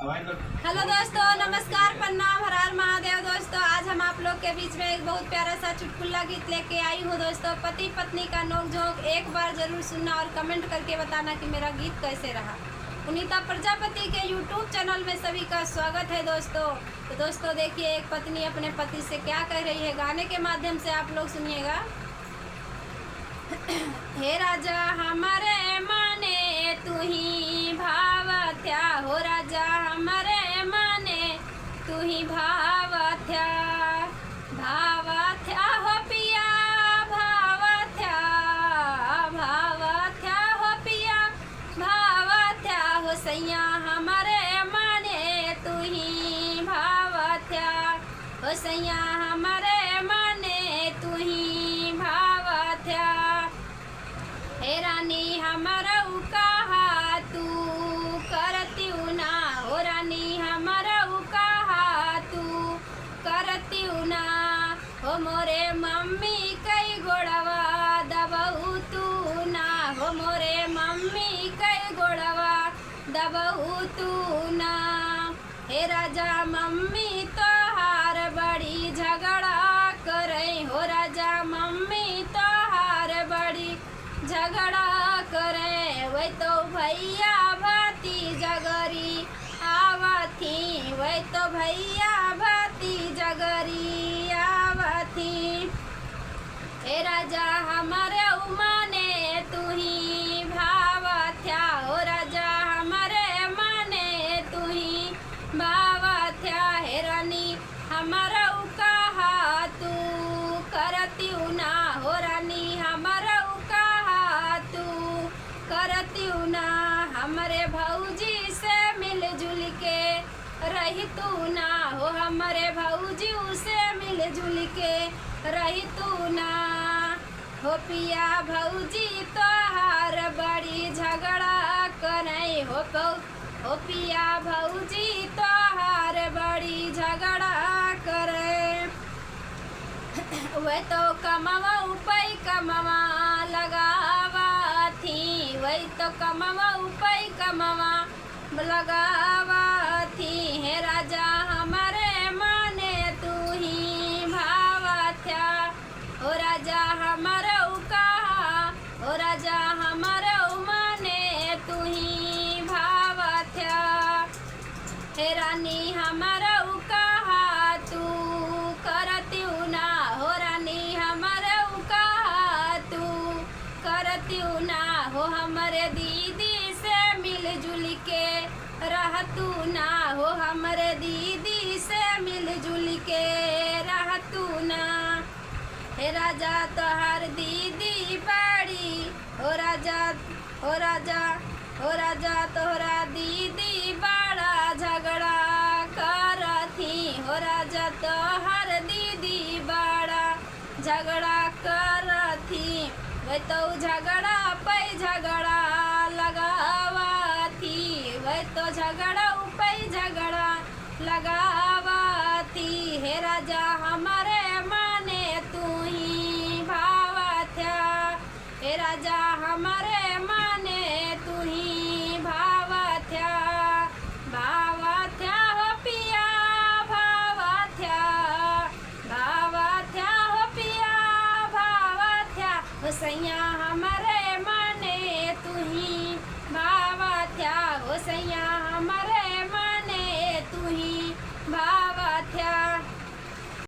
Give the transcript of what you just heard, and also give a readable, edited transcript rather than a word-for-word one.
Hello दोस्तों, नमस्कार, प्रणाम, हर हर महादेव। दोस्तों, आज हम आप लोग के बीच में एक बहुत प्यारा सा चुटकुला गीत लेके आई हूँ। दोस्तों, पति पत्नी का नोक-झोंक एक बार जरूर सुनना और कमेंट करके बताना कि मेरा गीत कैसे रहा। पुनीता प्रजापति के यूट्यूब चैनल में सभी का स्वागत है। दोस्तों, तो दोस्तों देखिए, एक पत्नी अपने पति से क्या कह रही है, गाने के माध्यम से आप लोग सुनिएगा। हे राजा हमारे माने तू ही भावथ्या, हो राजा हमारे माने तू ही भावथ्या, भावथ्या हो पिया, भावथ्या, भावथ्या हो पिया, भावथ्या हो सैया हमारे माने तू ही भावथ्या, हो सैया हमारे माने तू ही भावथ्या। हे रानी हमारा कहा तू करती ना, हो रानी हमारा कहा तू करती ना, हो मोरे मम्मी कई गोड़वा दबहू तू ना, हो मोरे मम्मी कई गोड़वा दबहू तू ना। हे राजा मम्मी तोहार बड़ी झगड़ा करे, हो राजा मम्मी तोहार बड़ी झगड़ा करे, वही तो भैया भाती जगरी आवथी, वही तो भैया भाती जगरी आवथी। हे राजा हमारे उमाने तू ही भावथ्या, हो राजा हमारे माने तू ही भावथ्या। हे रानी हमारा कहा तू करती ना, हो रानी हमारा करती ना, हमारे भौजी से मिलजुल के रही तू ना, हो हमारे भौजी से मिलजुल के रही तू ना, हो पिया भौजी तोहार बड़ी झगड़ा करे, हो पिया भौजी तोहार बड़ी झगड़ा करे, वह तो कमावा उपई कमावा लगावा थी, वही तो कमावा उपई कमावा लगावा थी। हे राजा हमारे माने तू ही भावथ्या, हो राजा हमारे कहा, हो राजा हमारे माने तू ही भावथ्या। हे रानी हमारा कहा तू करती ना, हो रानी हमारे कहा तू करती ना, हो हमारे दीदी से मिलजुल के रहतू ना, हो हमारे दीदी से मिलजुल के रहतू ना। हे राजा तोहर दीदी बड़ी, हो राजा, हो राजा, हो राजा तोहरा दीदी बड़ा झगड़ा करथी, हो राजा तोहर दीदी बड़ा झगड़ा करथी, वह तो झगड़ा पे झगड़ा लगावा थी, वह तो झगड़ा पे झगड़ा लगावा थी। हे राजा हमारे